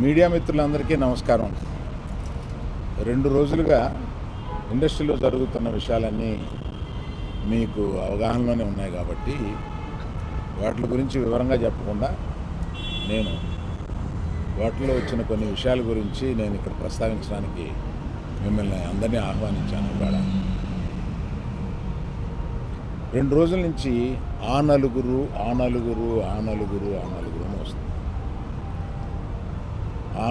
Media మిత్రులందరికీ నమస్కారం. 2 రోజులుగా ఇండస్ట్రీలో జరుగుతున్న విషయాలన్నీ మీకు అవగాహనలోనే ఉన్నాయి కాబట్టి వాటి గురించి వివరంగా చెప్పకుండా నేను వాటిలో వచ్చిన కొన్ని విషయాల గురించి నేను ఇక్కడ ప్రస్తావించడానికి మిమ్మల్ని అందరినీ ఆహ్వానించాను. ఇవాళ 2 రోజుల నుంచి ఆ నలుగురు అని వస్తుంది. ఆ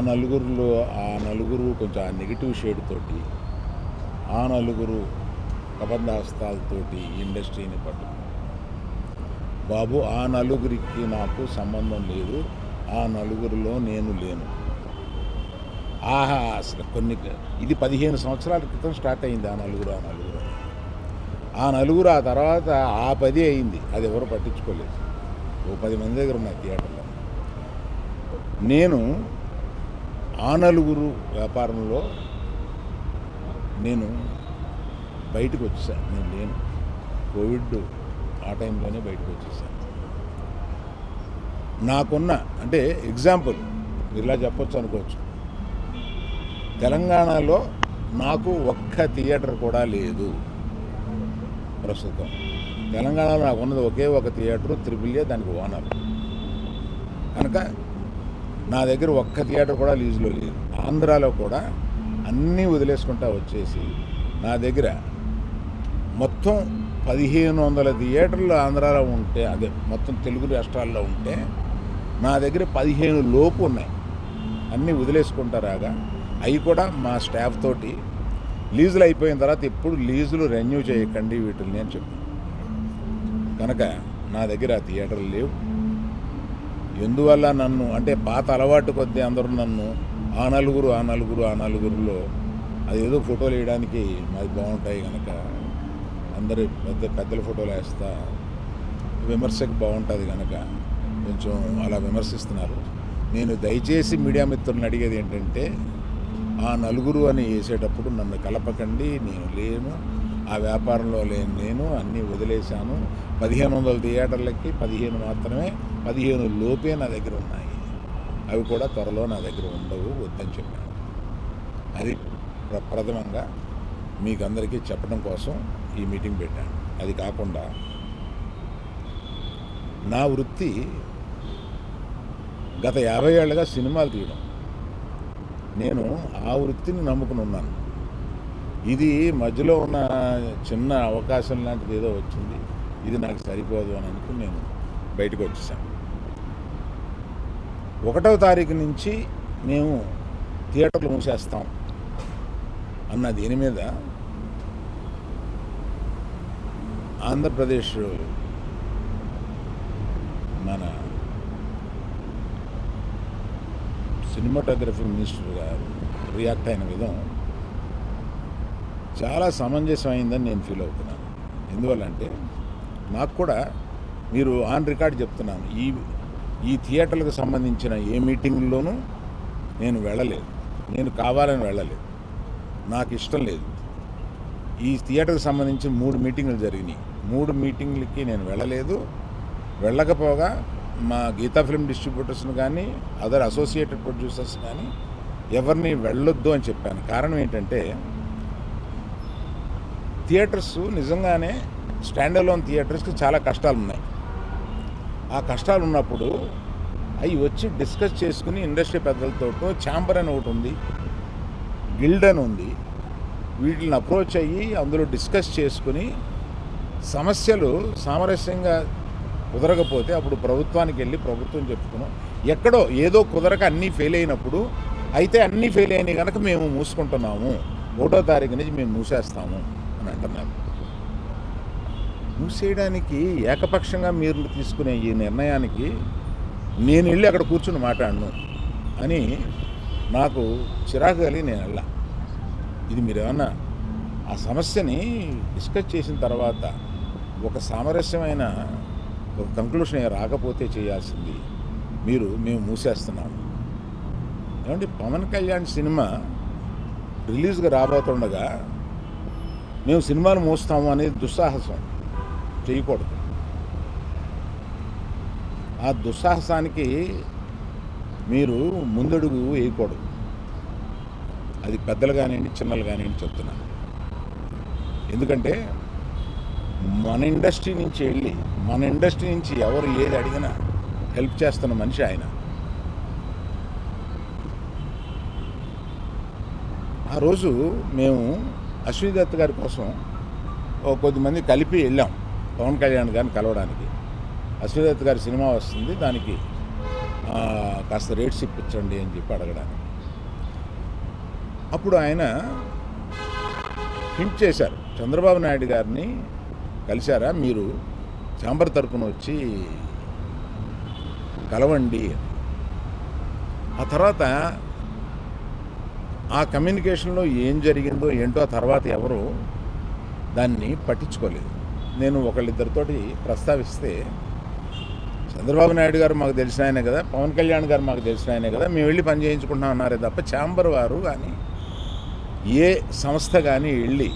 నలుగురు కొంచెం ఆ నెగిటివ్ షేడ్ తోటి, ఆ నలుగురు కబంధాస్తాలతోటి ఇండస్ట్రీని పట్టు. బాబు, ఆ నలుగురికి నాకు సంబంధం లేదు, ఆ నలుగురిలో నేను లేను. అసలు ఇది 15 సంవత్సరాల క్రితం స్టార్ట్ అయింది. ఆ నలుగురు ఆ తర్వాత ఆ 10 అయింది. అది ఎవరు పట్టించుకోలేదు. ఓ 10 మంది దగ్గర ఉన్నాయి థియేటర్లో. నేను ఆ నలుగురు వ్యాపారంలో నేను బయటకు వచ్చేసాను. నేను లేను. కోవిడ్ ఆ టైంలోనే బయటకు వచ్చేసాను. నాకున్న అంటే ఎగ్జాంపుల్ మీరు ఇలా చెప్పొచ్చు అనుకోవచ్చు. తెలంగాణలో నాకు ఒక్క థియేటర్ కూడా లేదు ప్రస్తుతం. తెలంగాణలో నాకు ఉన్నది ఒకే ఒక థియేటరు, త్రిబుల్ దానికి ఓనర్. కనుక నా దగ్గర ఒక్క థియేటర్ కూడా లీజులో లేదు. ఆంధ్రాలో కూడా అన్నీ వదిలేసుకుంటా వచ్చేసి నా దగ్గర మొత్తం 1500 థియేటర్లు ఆంధ్రాలో ఉంటే, అదే మొత్తం తెలుగు రాష్ట్రాల్లో ఉంటే నా దగ్గర 15 లోపు ఉన్నాయి. అన్నీ వదిలేసుకుంటారాగా అవి కూడా మా స్టాఫ్ తోటి లీజులు అయిపోయిన తర్వాత ఎప్పుడు లీజులు రెన్యూ చేయకండి వీటిని అని చెప్పాను. కనుక నా దగ్గర ఆ థియేటర్లు లేవు. ఎందువల్ల నన్ను అంటే పాత అలవాటు కొద్దీ అందరూ నన్ను ఆ నలుగురులో అదేదో ఫోటోలు వేయడానికి మాది బాగుంటాయి కనుక అందరు పెద్దల ఫోటోలు వేస్తా విమర్శకు బాగుంటుంది కనుక కొంచెం అలా విమర్శిస్తున్నారు. నేను దయచేసి మీడియా మిత్రులను అడిగేది ఏంటంటే, ఆ నలుగురు అని వేసేటప్పుడు నన్ను కలపకండి. నేను లేను, ఆ వ్యాపారంలో నేను అన్నీ వదిలేశాను. 1500 థియేటర్లకి 15 మాత్రమే, 15 లోపే నా దగ్గర ఉన్నాయి. అవి కూడా త్వరలో నా దగ్గర ఉండవు, వద్దని చెప్పాను. అది ప్రథమంగా మీకు అందరికీ చెప్పడం కోసం ఈ మీటింగ్ పెట్టాను. అది కాకుండా నా వృత్తి గత 50 ఏళ్ళుగా సినిమాలు తీయడం. నేను ఆ వృత్తిని నమ్ముకుని ఉన్నాను. ఇది మధ్యలో ఉన్న చిన్న అవకాశం లాంటిది ఏదో వచ్చింది, ఇది నాకు సరిపోదు అని అనుకుని నేను బయటకు వచ్చేసాను. 1వ తారీఖు నుంచి మేము థియేటర్లు మూసేస్తాం అన్న దీని మీద ఆంధ్రప్రదేశ్ మన సినిమాటోగ్రఫీ మినిస్టర్ గారు రియాక్ట్ అయిన విధం చాలా సమంజసమైందని నేను ఫీల్ అవుతున్నాను. ఎందువల్లంటే నాకు కూడా మీరు ఆన్ రికార్డ్ చెప్తున్నాను, ఈ థియేటర్లకు సంబంధించిన ఏ మీటింగ్లోనూ నేను వెళ్ళలేదు. నేను కావాలని వెళ్ళలేదు, నాకు ఇష్టం లేదు. ఈ థియేటర్కి సంబంధించి 3 మీటింగులు జరిగినాయి. 3 మీటింగ్లకి నేను వెళ్ళలేదు. వెళ్ళకపోగా మా గీతా ఫిల్మ్ డిస్ట్రిబ్యూటర్స్ని కానీ అదర్ అసోసియేటెడ్ ప్రొడ్యూసర్స్ కానీ ఎవరిని వెళ్ళొద్దు అని చెప్పాను. కారణం ఏంటంటే, థియేటర్స్ నిజంగానే స్టాండ్ అలోన్ థియేటర్స్కి చాలా కష్టాలు ఉన్నాయి. ఆ కష్టాలు ఉన్నప్పుడు అవి వచ్చి డిస్కస్ చేసుకుని ఇండస్ట్రీ పెద్దలతో, ఛాంబర్ అని ఒకటి ఉంది, గిల్డ్ అని ఉంది, వీటిని అప్రోచ్ అయ్యి అందులో డిస్కస్ చేసుకుని సమస్యలు సామరస్యంగా కుదరకపోతే అప్పుడు ప్రభుత్వానికి వెళ్ళి ప్రభుత్వం చెప్పుకున్నాం. ఎక్కడో ఏదో కుదరక అన్నీ ఫెయిల్ అయినప్పుడు, అయితే అన్నీ ఫెయిల్ అయినాయి కనుక మేము మూసుకుంటున్నాము, 1వ తారీఖు నుంచి మేము మూసేస్తాము అని అంటున్నారు. మూసేయడానికి ఏకపక్షంగా మీరు తీసుకునే ఈ నిర్ణయానికి నేను వెళ్ళి అక్కడ కూర్చుని మాట్లాడను అని నాకు చిరాకు కలిగి నేను వెళ్ళా. ఇది మీరు ఏమన్నా ఆ సమస్యని డిస్కస్ చేసిన తర్వాత ఒక సామరస్యమైన ఒక కంక్లూషన్ రాకపోతే చేయాల్సింది మేము మూసేస్తున్నాము. ఏమంటే పవన్ కళ్యాణ్ సినిమా రిలీజ్గా రాబోతుండగా మేము సినిమాలు మోస్తాము అనేది దుస్సాహసం చేయకూడదు. ఆ దుస్సాహసానికి మీరు ముందడుగు వేయకూడదు. అది పెద్దలు కానివ్వండి, చిన్నలు కానివ్వండి చెప్తున్నాను. ఎందుకంటే మన ఇండస్ట్రీ నుంచి ఎవరు ఏది అడిగినా హెల్ప్ చేస్తున్న మనిషి ఆయన. ఆ రోజు మేము అశ్విని దత్ గారి కోసం కొద్దిమంది కలిపి వెళ్ళాం పవన్ కళ్యాణ్ గారిని కలవడానికి. అశ్విని దత్ గారి సినిమా వస్తుంది, దానికి కాస్త రేట్స్ ఇప్పించండి అని చెప్పి అడగడానికి. అప్పుడు ఆయన హింట్ చేశారు, చంద్రబాబు నాయుడు గారిని కలిశారా మీరు, ఛాంబర్ తరపున వచ్చి కలవండి. ఆ తర్వాత ఆ కమ్యూనికేషన్లో ఏం జరిగిందో ఏంటో ఆ తర్వాత ఎవరు దాన్ని పట్టించుకోలేదు. నేను ఒకళ్ళిద్దరితోటి ప్రస్తావిస్తే, చంద్రబాబు నాయుడు గారు మాకు తెలిసిన ఆయనే కదా, పవన్ కళ్యాణ్ గారు మాకు తెలిసిన ఆయనే కదా, మేము వెళ్ళి పని చేయించుకుంటున్నాం అన్నారే తప్ప ఛాంబర్ వారు కానీ ఏ సంస్థ కానీ వెళ్ళి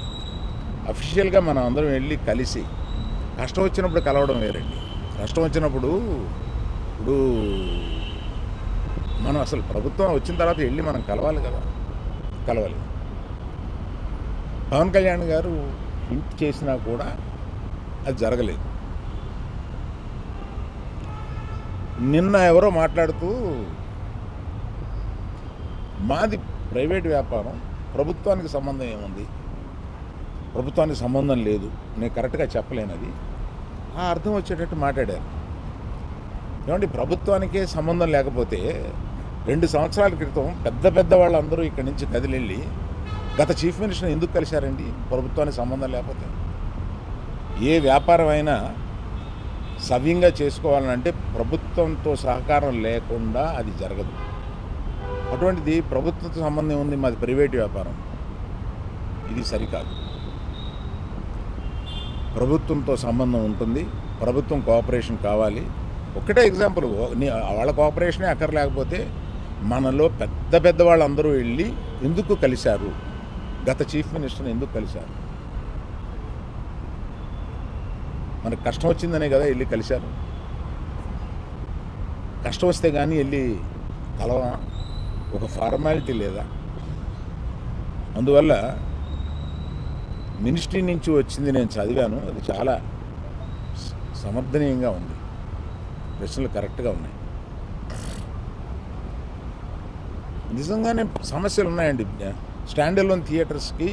అఫీషియల్గా మనం అందరం వెళ్ళి కలిసి కష్టం వచ్చినప్పుడు కలవడం వేరండి. కష్టం వచ్చినప్పుడు ఇప్పుడు మనం అసలు ప్రభుత్వం వచ్చిన తర్వాత వెళ్ళి మనం కలవాలి కదా, కలవాలి. పవన్ కళ్యాణ్ గారు హింట్ చేసినా కూడా అది జరగలేదు. నిన్న ఎవరో మాట్లాడుతూ మాది ప్రైవేట్ వ్యాపారం, ప్రభుత్వానికి సంబంధం ఏముంది, ప్రభుత్వానికి సంబంధం లేదు, నేను కరెక్ట్గా చెప్పలేనది, ఆ అర్థం వచ్చేటట్టు మాట్లాడారు. ఏమంటే ప్రభుత్వానికే సంబంధం లేకపోతే 2 సంవత్సరాల క్రితం పెద్ద వాళ్ళందరూ ఇక్కడి నుంచి కదిలెళ్ళి గత చీఫ్ మినిస్టర్ ఎందుకు కలిశారండి? ప్రభుత్వానికి సంబంధం లేకపోతే. ఏ వ్యాపారం అయినా సవ్యంగా చేసుకోవాలంటే ప్రభుత్వంతో సహకారం లేకుండా అది జరగదు. అటువంటిది ప్రభుత్వంతో సంబంధం ఉంది, మాది ప్రైవేట్ వ్యాపారం, ఇది సరికాదు. ప్రభుత్వంతో సంబంధం ఉంటుంది, ప్రభుత్వం కోఆపరేషన్ కావాలి. ఒకటే ఎగ్జాంపుల్, వాళ్ళ కోఆపరేషనే అక్కర్లేకపోతే మనలో పెద్ద వాళ్ళందరూ వెళ్ళి ఎందుకు కలిశారు, గత చీఫ్ మినిస్టర్ని ఎందుకు కలిశారు? మనకు కష్టం వచ్చిందనే కదా వెళ్ళి కలిశారు. కష్టం వస్తే కానీ వెళ్ళి కలవా, ఒక ఫార్మాలిటీ లేదా? అందువల్ల మినిస్ట్రీ నుంచి వచ్చింది నేను చదివాను, అది చాలా సమర్థనీయంగా ఉంది, ప్రశ్నలు కరెక్ట్గా ఉన్నాయి. నిజంగానే సమస్యలు ఉన్నాయండి. స్టాండ్ అలోన్ థియేటర్స్కి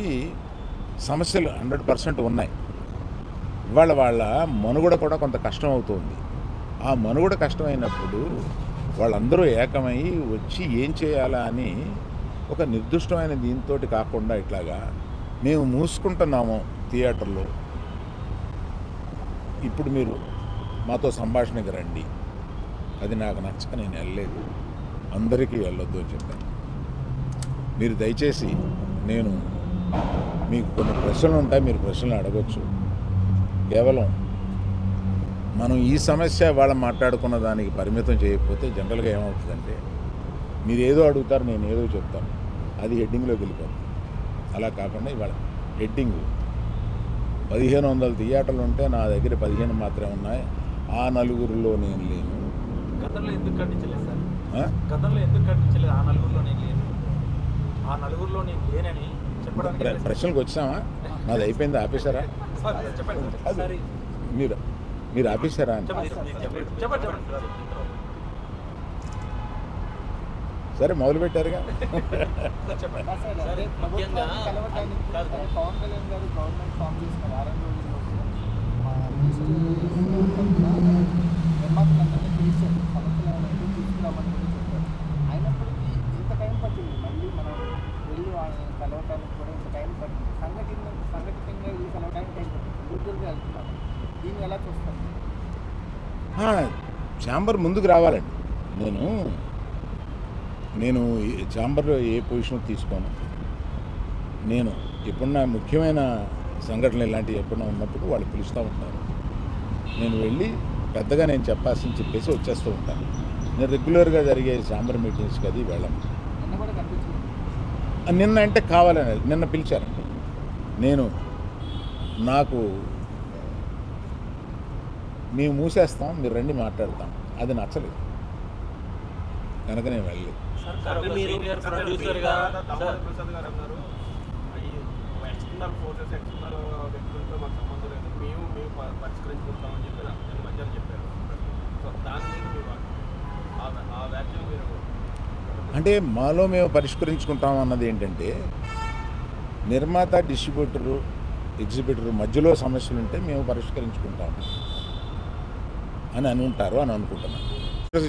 సమస్యలు 100% ఉన్నాయి. ఇవాళ వాళ్ళ మనుగడ కూడా కొంత కష్టం అవుతుంది. ఆ మనుగడ కష్టమైనప్పుడు వాళ్ళందరూ ఏకమై వచ్చి ఏం చేయాలా అని ఒక నిర్దిష్టమైన దీంతో కాకుండా ఇట్లాగా మేము మూసుకుంటున్నాము థియేటర్లో, ఇప్పుడు మీరు మాతో సంభాషణకి రండి, అది నాకు నచ్చక నేను వెళ్ళలేదు, అందరికీ వెళ్ళొద్దు అని చెప్పాను. మీరు దయచేసి, నేను మీకు కొన్ని ప్రశ్నలు ఉంటాయి, మీరు ప్రశ్నలు అడగచ్చు. కేవలం మనం ఈ సమస్య వాళ్ళ మాట్లాడుకున్న దానికి పరిమితం చేయకపోతే జనరల్గా ఏమవుతుందంటే మీరు ఏదో అడుగుతారు, నేను ఏదో చెప్తాను, అది హెడ్డింగ్లోకి వెళ్ళిపోతుంది. అలా కాకుండా ఇవాళ హెడ్డింగ్ 1500 థియేటర్లు ఉంటే నా దగ్గర 15 మాత్రమే ఉన్నాయి, ఆ నలుగురిలో నేను లేను. గతంలో ఎందుకు కట్టించలేదు సార్? గతంలో ఎందుకు కట్టించలేదు? ఆ నలుగురిలో నేను లేను, ఆ నలుగురిలో నేను లేనని చెప్పడానికి ప్రశ్నలకు వచ్చామా? నాది అయిపోయింది, ఆపేశారా? చెప్పండి. మీరు ఆపేశారా అని. సరే మొదలు పెట్టారుగా. అయినప్పటికీ ఇంత టైం పట్టింది, మళ్ళీ మనం వెళ్ళి వాళ్ళని కలవటానికి కూడా ఇంత టైం పట్టింది. సంఘటితంగా వెళ్ళి కలవడానికి టైం పట్టింది, ఇండివిజువల్గా వెళ్తున్నాం. దీన్ని ఎలా చూస్తాం? ఛాంబర్ ముందుకు రావాలండి. నేను ఛాంబర్లో ఏ పొజిషన్ తీసుకోను. నేను ఎప్పుడన్నా ముఖ్యమైన సంఘటనలు ఇలాంటివి ఎప్పుడన్నా ఉన్నప్పుడు వాళ్ళు పిలుస్తూ ఉంటారు, నేను వెళ్ళి పెద్దగా నేను చెప్పాల్సింది చెప్పేసి వచ్చేస్తూ ఉంటాను. నేను రెగ్యులర్గా జరిగే ఛాంబర్ మీటింగ్స్కి అది వెళ్ళను. నిన్న అంటే కావాలని నిన్న పిలిచారండి. నాకు మేము మూసేస్తాం, మీరు రండి మాట్లాడతాం, అది నచ్చలేదు. కనుక నేను వెళ్ళలేదు. సార్ ఒక సీనియర్ ప్రొడ్యూసర్గా దామోదర్ ప్రసాద్ గారు అన్నారు, ఈ ఎక్స్టర్నల్ ఫోర్సెస్ ఎక్స్టర్నల్ వ్యక్తులతో మాకు సంబంధం లేదు, మేము పరిష్కరించుకుంటామని చెప్పి నేను మధ్యాహ్నం చెప్పారు. సో దాని మీద మీరు ఆ వ్యాఖ్యలు మీరు అంటే మాలో మేము పరిష్కరించుకుంటాం అన్నది ఏంటంటే, నిర్మాత, డిస్ట్రిబ్యూటరు, ఎగ్జిబిటరు మధ్యలో సమస్యలు ఉంటే మేము పరిష్కరించుకుంటాం అని ఉంటారు అని అనుకుంటున్నాను.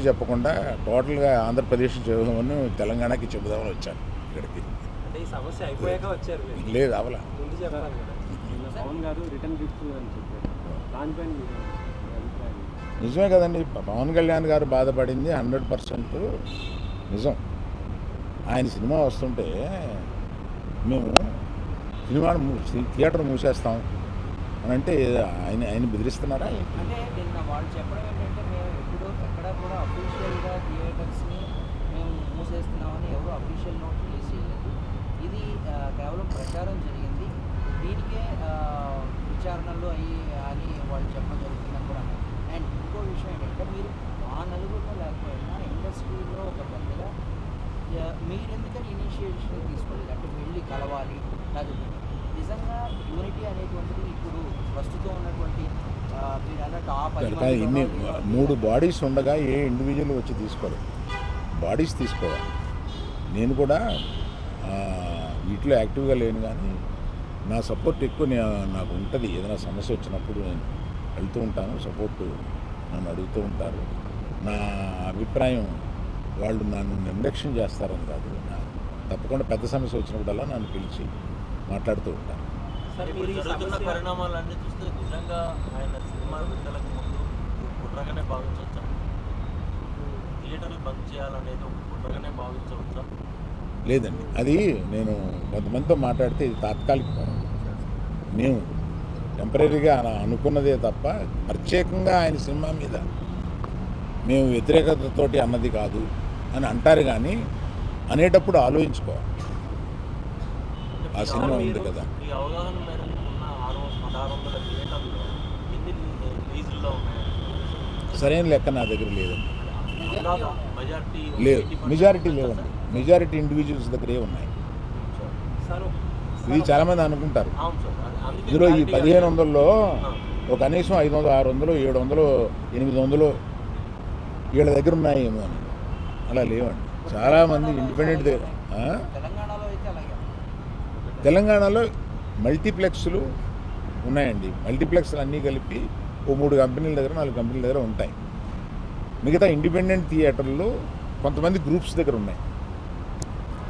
చెప్పకుండా టోటల్గా ఆంధ్రప్రదేశ్ చెబుదామని తెలంగాణకి చెబుదామని వచ్చాను ఇక్కడికి. అంటే ఈ సమస్య అయిపోయాక వచ్చారు మీరు. లేదు అవలా. ముందు చెప్పాలి కదా. పవన్ గారు రిటర్న్ గిఫ్ట్ అని చెప్పారు, దానిపైన మీ అభిప్రాయం? నిజమే కదండి, పవన్ కళ్యాణ్ గారు బాధపడింది 100% నిజం. ఆయన సినిమా వస్తుంటే మేము థియేటర్ మూసేస్తాం అని అంటే ఆయన బెదిరిస్తున్నారా? అంటే నిన్న వాళ్ళు చెప్పడం ఏంటంటే మేము ఎక్కడ కూడా అఫీషియల్గా థియేటర్స్ని మేము మూసేస్తున్నామని ఎవరు అఫీషియల్ నోట్ రిలీజ్ చేయలేదు. ఇది కేవలం ప్రచారం జరిగింది, దీనికే విచారణలు అని వాళ్ళు చెప్పడం జరుగుతుందని కూడా అన్నారు. అండ్ ఇంకో విషయం ఏంటంటే, మీరు ఆ నలుగురిలో లేకపోయినా ఇండస్ట్రీలో ఒక పెద్దగా మీరు ఎందుకని ఇనిషియేషన్ తీసుకోలేదు? అంటే వెళ్ళి కలవాలి, లేకపోతే నిజంగా యూనిటీ అనేటువంటిది ఇప్పుడు ప్రస్తుతం ఉన్నటువంటి మీరు అన్నట్టు ఆ 10 ఇన్ని మందిలో 3 బాడీస్ ఉండగా ఏ ఇండివిజువల్ వచ్చి తీసుకోలేదు, బాడీస్ తీసుకోవాలి. నేను కూడా వీటిలో యాక్టివ్గా లేను, కానీ నా సపోర్ట్ ఎక్కువ నాకు ఉంటుంది. ఏదైనా సమస్య వచ్చినప్పుడు నేను వెళ్తూ ఉంటాను, సపోర్టు నన్ను అడుగుతూ ఉంటారు. నా అభిప్రాయం వాళ్ళు నన్ను నిర్లక్ష్యం చేస్తారని కాదు, తప్పకుండా పెద్ద సమస్య వచ్చినప్పుడల్లా నన్ను పిలిచి మాట్లాడుతూ ఉంటాను. సార్ మీరు జరుగుతున్న పరిణామాలన్నీ చూస్తే నిజంగా ఆయన సినిమా విడుదలకు ముందు కుట్రగానే భావించవచ్చా? థియేటర్లు బంద్ చేయాలనేది ఒక కుట్రగానే భావించవచ్చా? లేదండి, అది నేను కొంతమందితో మాట్లాడితే ఇది తాత్కాలికం. మేము టెంపరీగా అలా అనుకున్నదే తప్ప ప్రత్యేకంగా ఆయన సినిమా మీద మేము వ్యతిరేకతతోటి అన్నది కాదు అని అంటారు, కానీ అనేటప్పుడు ఆలోచించుకోవాలి. ఆ సినిమా ఉంది కదా. ఈ అవగాహన మేరకు ఉన్న 1600 థియేటర్లో ఎన్ని రిలీజుల్లో ఉన్నాయి? సరైన లెక్క నా దగ్గర లేదండి. మెజారిటీ లేదు, మెజారిటీ లేవండి. మెజారిటీ ఇండివిజువల్స్ దగ్గరే ఉన్నాయి. సార్ ఇది చాలామంది అనుకుంటారు, అవును సార్, అందుకే ఇందులో ఈ clarity 1500లో ఒక కనీసం 500, 600, 700, 800 వీళ్ళ దగ్గర ఉన్నాయేమో అని. అలా లేవండి. చాలామంది ఇండిపెండెంట్ దగ్గర. తెలంగాణలో అయితే అలాగే తెలంగాణలో మల్టీప్లెక్స్లు ఉన్నాయండి. మల్టీప్లెక్స్లు అన్నీ కలిపి ఓ 3 కంపెనీల దగ్గర, 4 కంపెనీల దగ్గర ఉంటాయి. మిగతా ఇండిపెండెంట్ థియేటర్లు కొంతమంది గ్రూప్స్ దగ్గర ఉన్నాయి.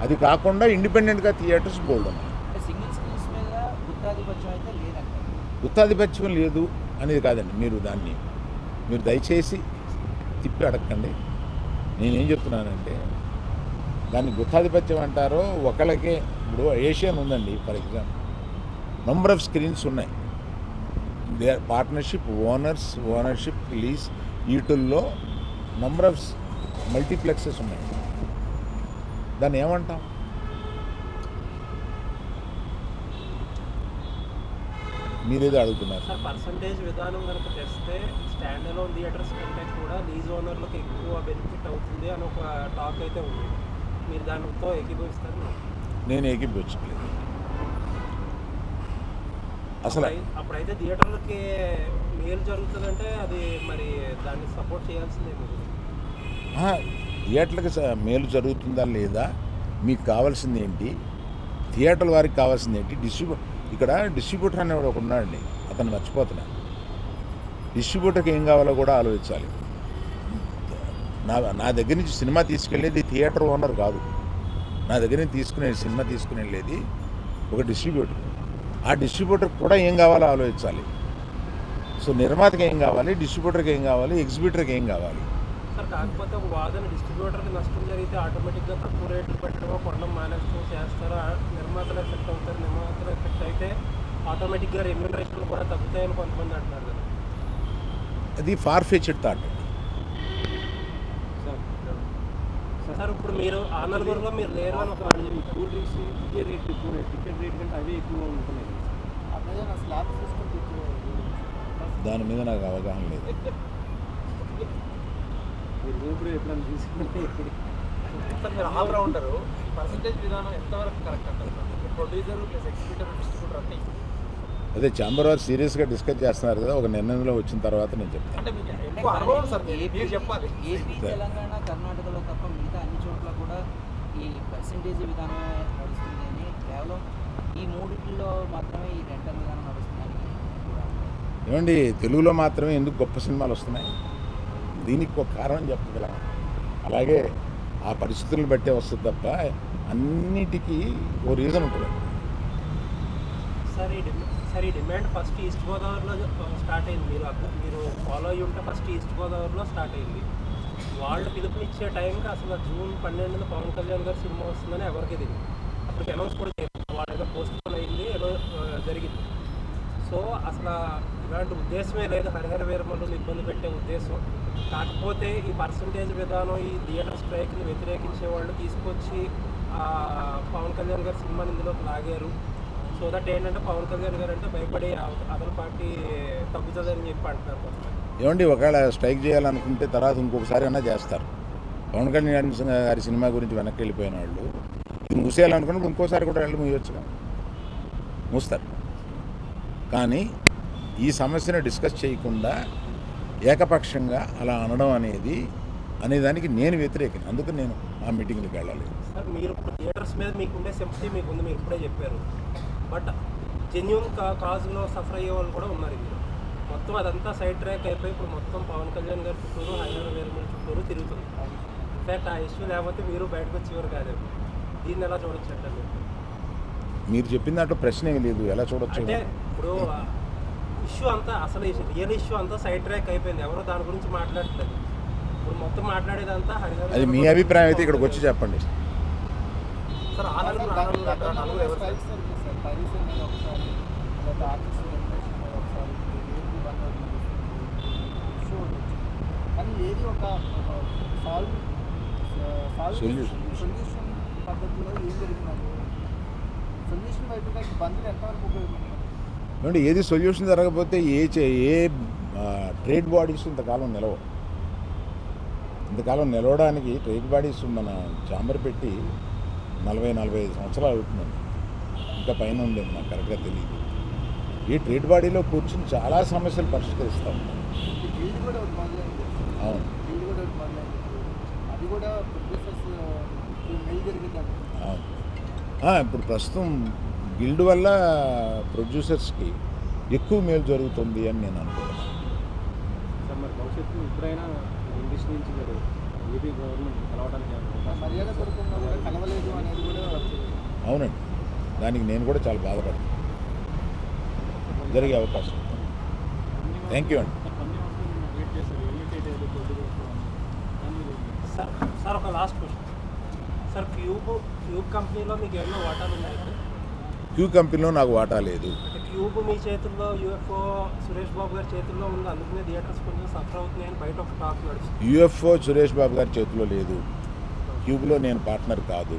అది కాకుండా ఇండిపెండెంట్గా థియేటర్స్ బోల్డ్ ఉన్నాయి. అంటే సింగిల్ స్క్రీన్స్ మీద గుత్తాధిపత్యం అయితే లేదంటే గుత్తాధిపత్యం లేదు అనేది కాదండి. మీరు దయచేసి తిప్పి అడగండి. నేనేం చెప్తున్నానంటే, దాన్ని గుత్తాధిపత్యం అంటారో ఒకళ్ళకే. ఇప్పుడు ఏషియన్ ఉందండి for example, number of screens ఉన్నాయి. దే పార్ట్నర్షిప్, ఓనర్షిప్, లీజ్, వీటిల్లో నంబర్ ఆఫ్ మల్టీప్లెక్సెస్ ఉన్నాయి. దాన్ని ఏమంటాం? మీరేదో అడుగుతున్నారు. సార్ పర్సంటేజ్ విధానం కనుక తెస్తే స్టాండ్ అలోన్ థియేటర్స్ కంటే కూడా లీజ్ ఓనర్లకు ఎక్కువ బెనిఫిట్ అవుతుంది అని ఒక టాక్ అయితే ఉంది. మీరు దానితో ఏకీభవిస్తారు? నేను ఏకీభవించలేదు అసలు. అప్పుడైతే థియేటర్లకి మేలు జరుగుతుందంటే అది మరి దాన్ని సపోర్ట్ చేయాల్సిందే మీరు. థియేటర్లకు మేలు జరుగుతుందా లేదా, మీకు కావాల్సింది ఏంటి, థియేటర్ల వారికి కావాల్సింది ఏంటి, ఇక్కడ డిస్ట్రిబ్యూటర్ అనేవాడు ఒక ఉన్నాడండి, అతను మర్చిపోతున్నా. డిస్ట్రిబ్యూటర్కి ఏం కావాలో కూడా ఆలోచించాలి. నా దగ్గర నుంచి సినిమా తీసుకెళ్ళేది థియేటర్ ఓనర్ కాదు. నా దగ్గర నుంచి సినిమా తీసుకుని వెళ్ళేది ఒక డిస్ట్రిబ్యూటర్. ఆ డిస్ట్రిబ్యూటర్కి కూడా ఏం కావాలో ఆలోచించాలి. సో నిర్మాతకి ఏం కావాలి, డిస్ట్రిబ్యూటర్కి ఏం కావాలి, ఎగ్జిబిటర్కి ఏం కావాలి. సార్ కాకపోతే ఒక వాదన, డిస్ట్రిబ్యూటర్కి నష్టం జరిగితే ఆటోమేటిక్గా తక్కువ రేట్లు పెట్టడమో కొనడం మేనేజ్మెంట్ చేస్తారో, నిర్మాతలు ఎఫెక్ట్ అవుతారు. నిర్మాతలు ఎఫెక్ట్ అయితే ఆటోమేటిక్గా రెమ్యూనరేషన్లు కూడా తగ్గుతాయని కొంతమంది అంటున్నారు కదా. అది ఫార్ ఫెచ్డ్ థాట్. సార్ ఇప్పుడు మీరు ఆ నలుగురిలో మీరు లేరు అని ఒక కూల్ డ్రింక్స్ టికెట్ రేట్ కంటే అవి ఎక్కువ ఉంటున్నాయి. అట్లనే నా స్లాబ్ తీసుకొని దాని మీద నాకు అవగాహన లేదు. మీరు ఇప్పుడు ఎప్పుడైనా తీసుకుంటే సార్ మీరు ఆల్రౌండరు పర్సంటేజ్ విధానం ఎంతవరకు కరెక్ట్ అంటారు ప్రొడ్యూసర్ ప్లస్ ఎగ్జిక్యూటివ్ డిస్ట్రిబ్యూటర్ అంటే అదే ఛాంబర్ వారు సీరియస్గా డిస్కస్ చేస్తున్నారు కదా, ఒక నిర్ణయంలో వచ్చిన తర్వాత నేను చెప్తాను. అంటే మీకు ఎక్కువ అనుభవం సార్ మీరు చెప్పాలి. ఏపీ తెలంగాణ కర్ణాటకలో తప్ప మిగతా అన్ని చోట్ల కూడా ఈ పర్సంటేజ్ విధానమే నడుస్తుంది అని, కేవలం ఈ మూడిట్లో మాత్రమే ఈ రెంటల్ విధానం నడుస్తుందని కూడా. ఏమండి, తెలుగులో మాత్రమే ఎందుకు గొప్ప సినిమాలు వస్తున్నాయి? దీనికి ఒక కారణం చెప్పగలం. అలాగే ఆ పరిస్థితులను బట్టే వస్తుంది తప్ప అన్నిటికీ ఓ రీజన్ ఉంటుంది. సార్ ఈ డిమాండ్ ఫస్ట్ ఈస్ట్ గోదావరిలో స్టార్ట్ అయింది. మీరు ఫాలో అయ్యి ఉంటే ఫస్ట్ ఈస్ట్ గోదావరిలో స్టార్ట్ అయింది. వాళ్ళు పిలుపునిచ్చే టైంకి అసలు జూన్ 12న పవన్ కళ్యాణ్ గారి సినిమా వస్తుందని ఎవరికి తెలియదు. అప్పటికి అనౌన్స్ కూడా చేయలేదు. వాళ్ళ ఏదో పోస్ట్ పోన్ అయింది, ఏదో జరిగింది. సో అసలు ఇలాంటి ఉద్దేశమే లేదు హరిహర వీరమల్లుని ఇబ్బంది పెట్టే ఉద్దేశం. కాకపోతే ఈ పర్సంటేజ్ విధానం, ఈ థియేటర్ స్ట్రైక్ని వ్యతిరేకించే వాళ్ళు తీసుకొచ్చి పవన్ కళ్యాణ్ గారి సినిమాని ఇందులోకి లాగారు. సో దట్ ఏంటంటే పవన్ కళ్యాణ్ గారు అంటే భయపడి అదర్ పార్టీ తగ్గుతుందని చెప్పి అంటున్నారు. ఏమండి, ఒకవేళ స్ట్రైక్ చేయాలనుకుంటే తర్వాత ఇంకొకసారి అన్నా చేస్తారు. పవన్ కళ్యాణ్ గారి సినిమా గురించి వెనక్కి వెళ్ళిపోయిన వాళ్ళు ఇది మూసేయాలనుకున్నప్పుడు ఇంకోసారి కూడా వెళ్ళి మూయొచ్చుగా, మూస్తారు. కానీ ఈ సమస్యను డిస్కస్ చేయకుండా ఏకపక్షంగా అలా అనడం అనేదానికి నేను వ్యతిరేకం. అందుకు నేను ఆ మీటింగ్కి వెళ్ళాలి. సార్ మీరు ఇప్పుడు థియేటర్స్ మీద మీకుండే సింపతి మీకుంది, మీరు ఇప్పుడే చెప్పారు. బట్ జెన్యూన్ కాజ్లో సఫర్ అయ్యే వాళ్ళు కూడా ఉన్నారు ఇందులో. మొత్తం అదంతా సైడ్ ట్రాక్ అయిపోయి ఇప్పుడు మొత్తం పవన్ కళ్యాణ్ గారి చుట్టూరు, హరిహర వీరమల్లు చుట్టూరు తిరుగుతుంది. ఇన్ఫ్యాక్ట్ ఆ ఇష్యూ లేకపోతే మీరు బయటకు వచ్చేవారు కాదు. దీన్ని ఎలా చూడొచ్చు అంటే మీరు చెప్పిన దాంట్లో ప్రశ్న ఏమి లేదు, ఎలా చూడొచ్చు అంటే ఇప్పుడు ఇష్యూ అంతా అసలు రియల్ ఇష్యూ అంతా సైడ్ ట్రాక్ అయిపోయింది. ఎవరో దాని గురించి మాట్లాడట్లేదు. ఇప్పుడు మొత్తం మాట్లాడేదంతా హరిహర. అది మీ అభిప్రాయం అయితే ఇక్కడికి వచ్చి చెప్పండి. సార్ ఆనంద్ కానీ ఏది ఒక సొల్యూషన్ పద్ధతిలో ఏం జరిగినారు? సొల్యూషన్ వైపుగా బంద్లు ఎంతవరకు ఉపయోగపడుతుంది? అంటే ఏది సొల్యూషన్ జరగకపోతే ఏ ట్రేడ్ బాడీస్ ఇంతకాలం నిలవు. ఇంతకాలం నిలవడానికి ట్రేడ్ బాడీస్ మన ఛాంబర్ పెట్టి 40-45 సంవత్సరాలు అవుతుందండి. ఇంకా పైన ఉండేది, నాకు కరెక్ట్గా తెలియదు. ఈ ట్రేడ్ బాడీలో కూర్చుని చాలా సమస్యలు పరిష్కరిస్తాం. గిల్డ్ కూడా ఒకటి మొదలైంది. అవును, గిల్డ్ కూడా ఒకటి మొదలైంది. అది కూడా ప్రొడ్యూసర్స్ మెయిల్ జరిగిందండి. అవును. ఇప్పుడు ప్రస్తుతం గిల్డ్ వల్ల ప్రొడ్యూసర్స్కి ఎక్కువ మేలు జరుగుతుంది అని నేను అనుకుంటున్నాను. సార్ మరి భవిష్యత్తు ఇప్పుడైనా ఇండస్ట్రీ నుంచి మీరు ఏపీ గవర్నమెంట్ కలవడానికి మర్యాద కొరకుండా కూడా కలవలేదు అనేది కూడా అవునండి, దానికి నేను కూడా చాలా బాధపడతాను. జరిగే అవకాశం. థ్యాంక్ యూ అండి. సార్ ఒక లాస్ట్ క్వశ్చన్. సార్ క్యూబ్ కంపెనీలో మీకు ఏమైనా వాటాలు ఉన్నాయి? క్యూ కంపెనీలో నాకు వాటా లేదు. అంటే క్యూబ్ మీ చేతుల్లో, యూఎఫ్ఓ సురేష్ బాబు గారి చేతుల్లో ఉంది, అందుకనే థియేటర్స్ కొంచెం సఫర్ అవుతున్నాయని బయట ఒక టాక్ నడుస్తుంది. యూఎఫ్ఓ సురేష్ బాబు గారి చేతిలో లేదు. క్యూబ్లో నేను పార్ట్నర్ కాదు.